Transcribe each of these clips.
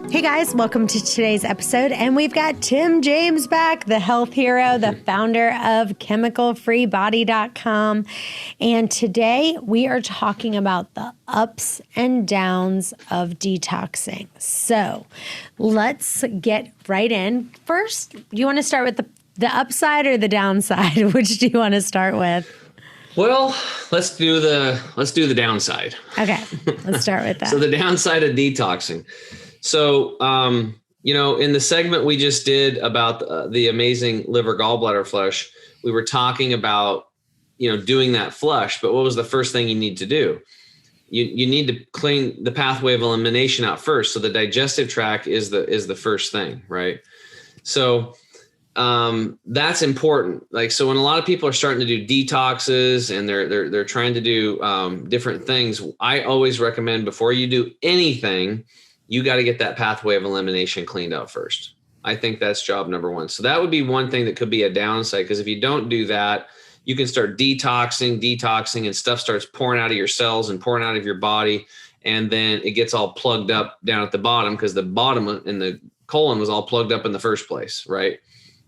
Hey guys, welcome to today's episode. And we've got Tim James back, the health hero, the founder of chemicalfreebody.com. And today we are talking about the ups and downs of detoxing. So let's get right in. First, you want to start with the upside or the downside? Which do you want to start with? Well, let's do the downside. Okay, let's start with that. So the downside of detoxing. So, in the segment we just did about the amazing liver gallbladder flush, we were talking about, doing that flush. But what was the first thing you need to do? You need to clean the pathway of elimination out first. So the digestive tract is the first thing, right? So that's important. So when a lot of people are starting to do detoxes and they're trying to do different things, I always recommend before you do anything, you got to get that pathway of elimination cleaned out first. I think that's job number one. So that would be one thing that could be a downside, because if you don't do that, you can start detoxing, and stuff starts pouring out of your cells and pouring out of your body. And then it gets all plugged up down at the bottom, because the bottom in the colon was all plugged up in the first place, right?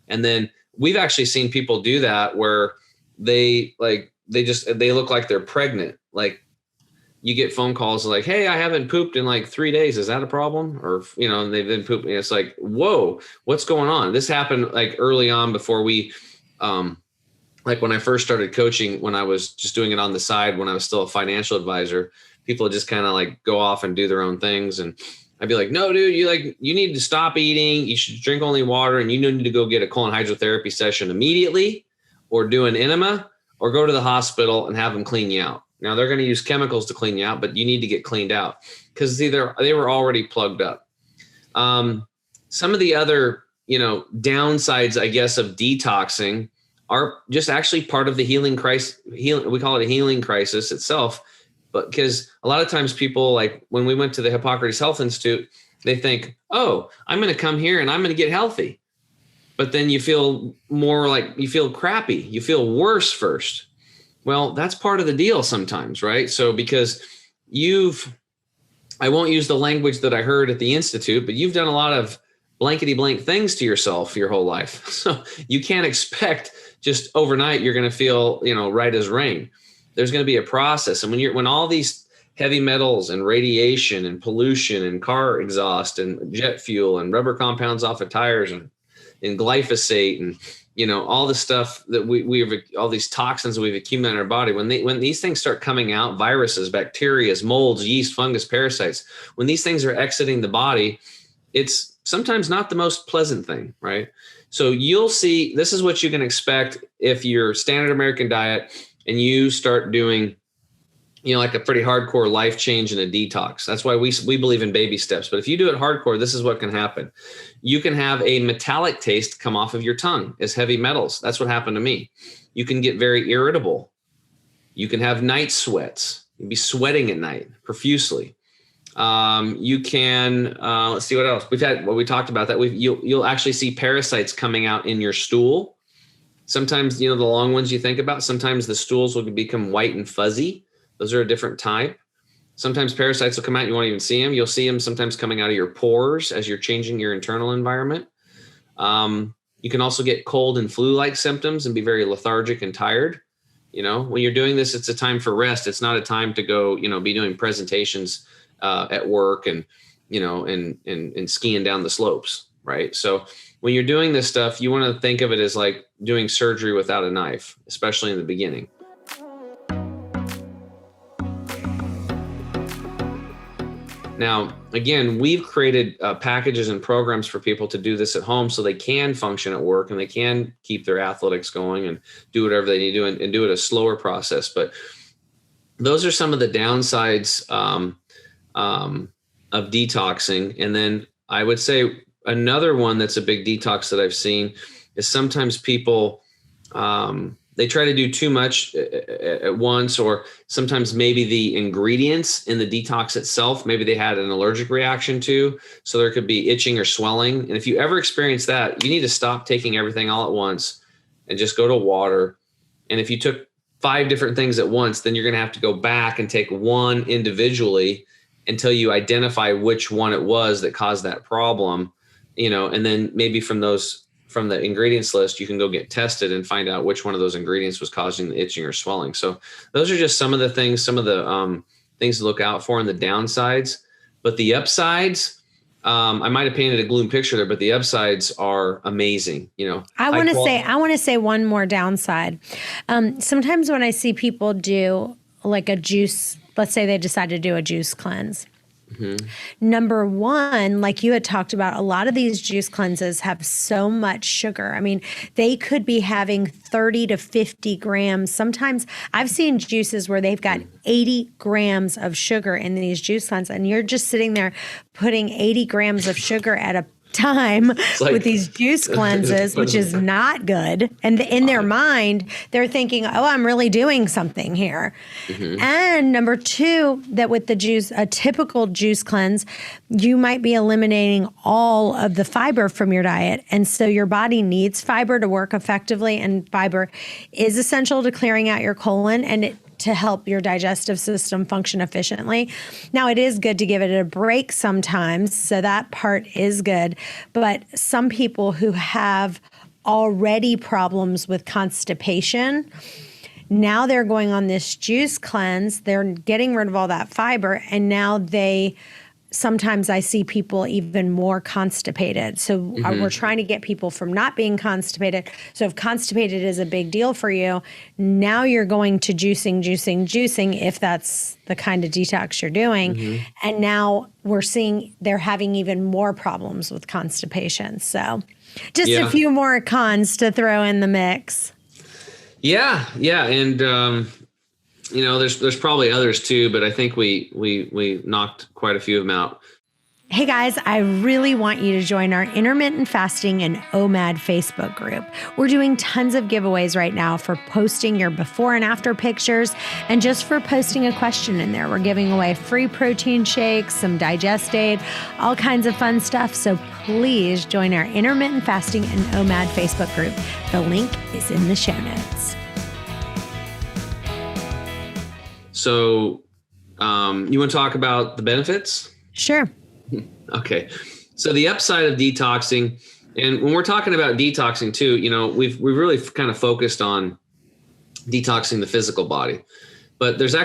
And then we've actually seen people do that where they look like they're pregnant. Like, you get phone calls like, hey, I haven't pooped in like 3 days. Is that a problem? Or, they've been pooping. It's like, whoa, what's going on? This happened like early on before we, like when I first started coaching, when I was just doing it on the side, when I was still a financial advisor, people would just kind of like go off and do their own things. And I'd be like, no, dude, you need to stop eating. You should drink only water, and you need to go get a colon hydrotherapy session immediately, or do an enema, or go to the hospital and have them clean you out. Now they're going to use chemicals to clean you out, but you need to get cleaned out, because they were already plugged up. Some of the other, downsides, I guess, of detoxing are just actually part of the healing crisis. We call it a healing crisis itself, but because a lot of times people, like when we went to the Hippocrates Health Institute, they think, oh, I'm going to come here and I'm going to get healthy. But then you feel more like you feel crappy. You feel worse first. Well, that's part of the deal sometimes, right? So because I won't use the language that I heard at the Institute, but you've done a lot of blankety blank things to yourself your whole life. So you can't expect just overnight you're going to feel, right as rain. There's going to be a process. And when all these heavy metals and radiation and pollution and car exhaust and jet fuel and rubber compounds off of tires and glyphosate and all the stuff that we've all these toxins we've accumulated in our body, when these things start coming out, viruses, bacteria, molds, yeast, fungus, parasites, when these things are exiting the body, it's sometimes not the most pleasant thing, right? So you'll see, this is what you can expect if you're standard American diet and you start doing, like a pretty hardcore life change and a detox. That's why we believe in baby steps. But if you do it hardcore, this is what can happen. You can have a metallic taste come off of your tongue as heavy metals. That's what happened to me. You can get very irritable. You can have night sweats. You'll be sweating at night profusely. You can, let's see what else. We talked about that. You'll actually see parasites coming out in your stool. Sometimes, the long ones you think about, sometimes the stools will become white and fuzzy. Those are a different type. Sometimes parasites will come out and you won't even see them. You'll see them sometimes coming out of your pores as you're changing your internal environment. You can also get cold and flu-like symptoms and be very lethargic and tired. When you're doing this, it's a time for rest. It's not a time to go, be doing presentations at work and skiing down the slopes, right? So when you're doing this stuff, you want to think of it as like doing surgery without a knife, especially in the beginning. Now, again, we've created packages and programs for people to do this at home so they can function at work and they can keep their athletics going and do whatever they need to do and do it a slower process. But those are some of the downsides of detoxing. And then I would say another one that's a big detox that I've seen is sometimes people they try to do too much at once, or sometimes maybe the ingredients in the detox itself, maybe they had an allergic reaction to, so there could be itching or swelling. And if you ever experience that, you need to stop taking everything all at once and just go to water. And if you took 5 different things at once, then you're going to have to go back and take one individually until you identify which one it was that caused that problem, and then maybe from the ingredients list, you can go get tested and find out which one of those ingredients was causing the itching or swelling. So those are just some of the things, some of the things to look out for, and the downsides. But the upsides, I might have painted a gloom picture there, but the upsides are amazing. I want to say one more downside. Sometimes when I see people do like a juice, let's say they decide to do a juice cleanse. Mm-hmm. Number one, like you had talked about, a lot of these juice cleanses have so much sugar. I mean, they could be having 30 to 50 grams. Sometimes I've seen juices where they've got 80 grams of sugar in these juice cleanses, and you're just sitting there putting 80 grams of sugar at a time with these juice cleanses, which is not good. And in their mind, they're thinking, oh, I'm really doing something here. Mm-hmm. And number two, that with the juice, a typical juice cleanse, you might be eliminating all of the fiber from your diet. And so your body needs fiber to work effectively. And fiber is essential to clearing out your colon and to help your digestive system function efficiently. Now, it is good to give it a break sometimes, so that part is good. But some people who have already problems with constipation, now they're going on this juice cleanse, they're getting rid of all that fiber, and now sometimes I see people even more constipated. So we're trying to get people from not being constipated. So if constipated is a big deal for you, now you're going to juicing, if that's the kind of detox you're doing. Mm-hmm. And now we're seeing they're having even more problems with constipation. So just a few more cons to throw in the mix. Yeah. And, there's probably others too, but I think we knocked quite a few of them out. Hey guys, I really want you to join our intermittent fasting and OMAD Facebook group. We're doing tons of giveaways right now for posting your before and after pictures, and just for posting a question in there. We're giving away free protein shakes, some digest aid, all kinds of fun stuff. So please join our intermittent fasting and OMAD Facebook group. The link is in the show notes. So you want to talk about the benefits? Sure. Okay. So the upside of detoxing, and when we're talking about detoxing too, we've really kind of focused on detoxing the physical body, but there's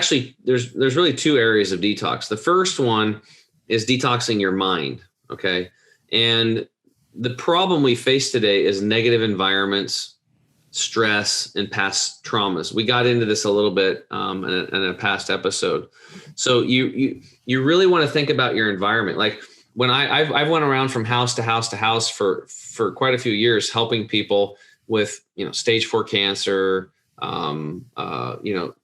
really two areas of detox. The first one is detoxing your mind. Okay. And the problem we face today is negative environments, stress, and past traumas. We got into this a little bit in a past episode. So you really want to think about your environment. Like when I've went around from house to house to house for quite a few years, helping people with stage 4 cancer,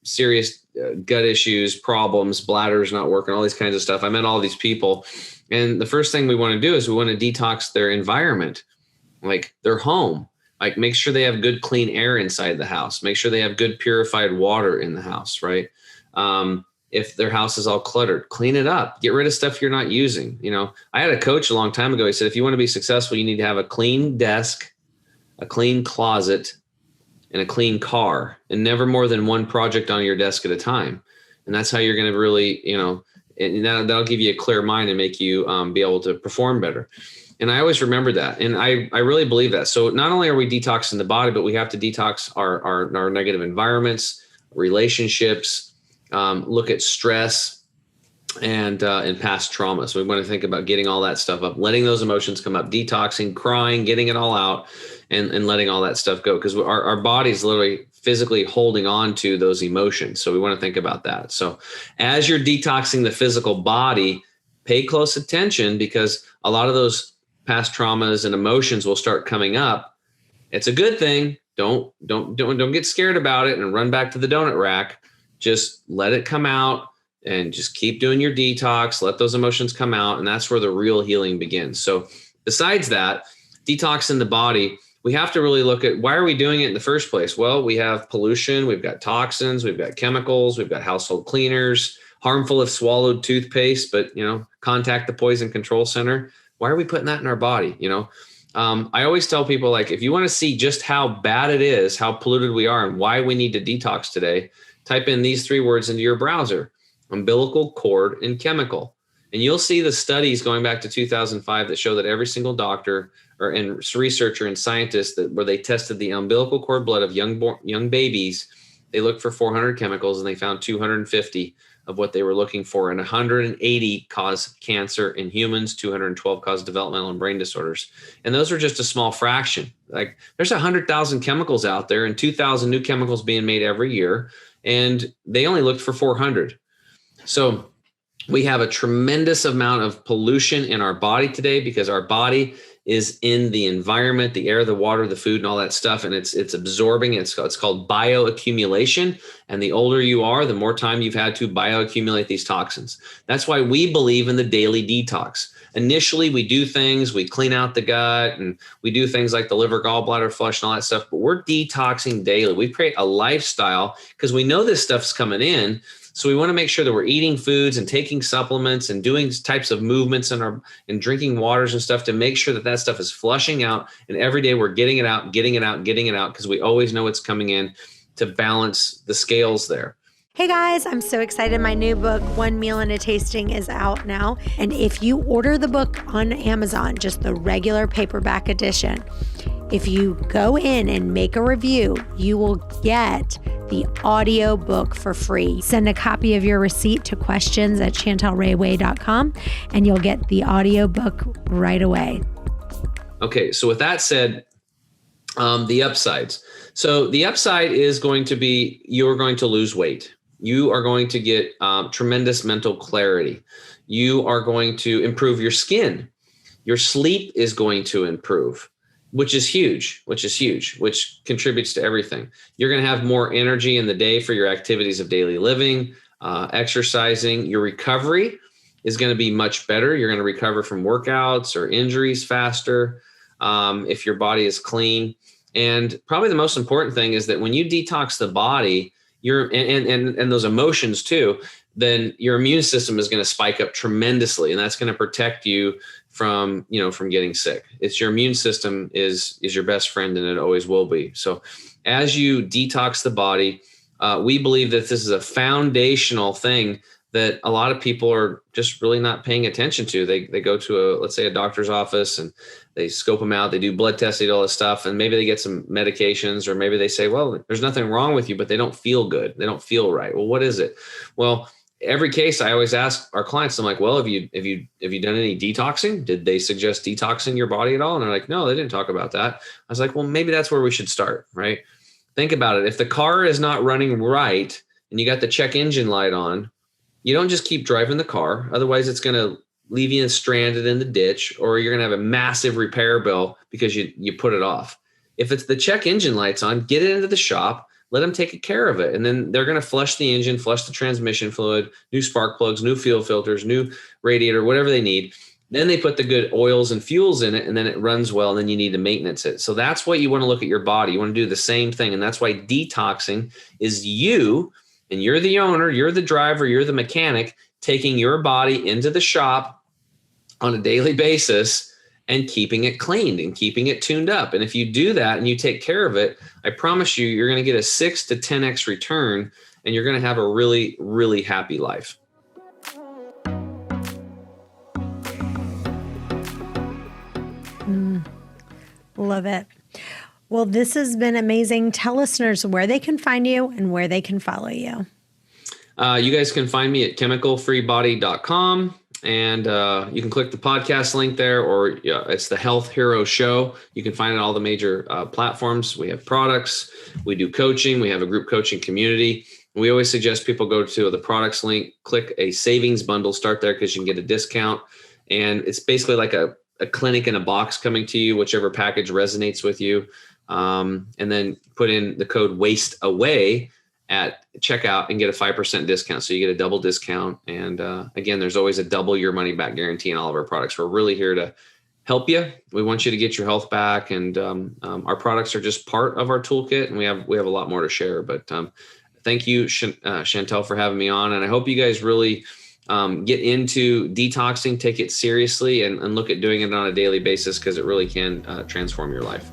serious gut issues, problems, bladders not working, all these kinds of stuff. I met all these people, and the first thing we want to do is we want to detox their environment, like their home. Like make sure they have good, clean air inside the house. Make sure they have good purified water in the house, right? If their house is all cluttered, clean it up. Get rid of stuff you're not using. I had a coach a long time ago. He said, if you want to be successful, you need to have a clean desk, a clean closet, and a clean car, and never more than one project on your desk at a time. And that's how you're going to really, and that'll give you a clear mind and make you be able to perform better. And I always remember that. And I really believe that. So not only are we detoxing the body, but we have to detox our negative environments, relationships, look at stress and past trauma. So we want to think about getting all that stuff up, letting those emotions come up, detoxing, crying, getting it all out, and letting all that stuff go. Because our body's literally physically holding on to those emotions. So we want to think about that. So as you're detoxing the physical body, pay close attention, because a lot of those past traumas and emotions will start coming up. It's a good thing. Don't get scared about it and run back to the donut rack. Just let it come out and just keep doing your detox. Let those emotions come out. And that's where the real healing begins. So besides that, detoxing the body, we have to really look at why are we doing it in the first place? Well, we have pollution, we've got toxins, we've got chemicals, we've got household cleaners, harmful if swallowed toothpaste, but contact the Poison Control Center. Why are we putting that in our body? I always tell people, like, if you want to see just how bad it is, how polluted we are, and why we need to detox today, type in these 3 words into your browser: umbilical cord and chemical. And you'll see the studies going back to 2005 that show that every single doctor and researcher and scientist where they tested the umbilical cord blood of young babies, they looked for 400 chemicals and they found 250 of what they were looking for, and 180 cause cancer in humans, 212 cause developmental and brain disorders. And those are just a small fraction. Like there's 100,000 chemicals out there and 2,000 new chemicals being made every year, and they only looked for 400. So we have a tremendous amount of pollution in our body today because our body is in the environment, the air, the water, the food, and all that stuff. And it's absorbing. It's called bioaccumulation. And the older you are, the more time you've had to bioaccumulate these toxins. That's why we believe in the daily detox. Initially, we do things, we clean out the gut, and we do things like the liver, gallbladder flush, and all that stuff. But we're detoxing daily. We create a lifestyle because we know this stuff's coming in. So we want to make sure that we're eating foods and taking supplements and doing types of movements and drinking waters and stuff to make sure that that stuff is flushing out. And every day we're getting it out, because we always know it's coming in to balance the scales there. Hey guys, I'm so excited. My new book, One Meal and a Tasting, is out now. And if you order the book on Amazon, just the regular paperback edition, if you go in and make a review, you will get the audio book for free. Send a copy of your receipt to questions@chantelrayway.com and you'll get the audio book right away. Okay, so with that said, the upsides. So the upside is going to be you're going to lose weight. You are going to get tremendous mental clarity. You are going to improve your skin. Your sleep is going to improve, which is huge, which contributes to everything. You're going to have more energy in the day for your activities of daily living, exercising. Your recovery is going to be much better. You're going to recover from workouts or injuries faster if your body is clean. And probably the most important thing is that when you detox the body, and those emotions too, then your immune system is going to spike up tremendously, and that's going to protect you from getting sick. It's your immune system is your best friend, and it always will be. So as you detox the body, we believe that this is a foundational thing that a lot of people are just really not paying attention to. They go to let's say a doctor's office and they scope them out, they do blood tests, they do all this stuff, and maybe they get some medications, or maybe they say, well, there's nothing wrong with you, but they don't feel good. They don't feel right. Well, what is it? Well, every case I always ask our clients, I'm like, well, have you done any detoxing? Did they suggest detoxing your body at all? And they're like, no, they didn't talk about that. I was like, well, maybe that's where we should start, right? Think about it. If the car is not running right and you got the check engine light on, you don't just keep driving the car. Otherwise, it's going to leave you stranded in the ditch, or you're going to have a massive repair bill because you put it off. If it's the check engine lights on, get it into the shop, let them take care of it. And then they're going to flush the engine, flush the transmission fluid, new spark plugs, new fuel filters, new radiator, whatever they need. Then they put the good oils and fuels in it, and then it runs well, and then you need to maintenance it. So that's what you want to look at your body. You want to do the same thing. And that's why detoxing is you, and you're the owner, you're the driver, you're the mechanic, taking your body into the shop on a daily basis and keeping it cleaned and keeping it tuned up. And if you do that and you take care of it, I promise you're going to get a 6 to 10x return, and you're going to have a really, really happy life. Love it. Well, this has been amazing. Tell listeners where they can find you and where they can follow you. You guys can find me at chemicalfreebody.com. And you can click the podcast link there, or it's the Health Hero Show. You can find it on all the major platforms. We have products. We do coaching. We have a group coaching community. We always suggest people go to the products link, click a savings bundle, start there because you can get a discount. And it's basically like a clinic in a box coming to you, whichever package resonates with you. And then put in the code WASTEAWAY at checkout and get a 5% discount. So you get a double discount. And again, there's always a double your money back guarantee in all of our products. We're really here to help you. We want you to get your health back. And our products are just part of our toolkit, and we have a lot more to share. But thank you, Chantel, for having me on. And I hope you guys really get into detoxing, take it seriously, and look at doing it on a daily basis, because it really can transform your life.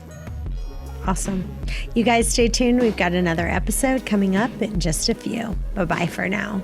Awesome. You guys stay tuned. We've got another episode coming up in just a few. Bye-bye for now.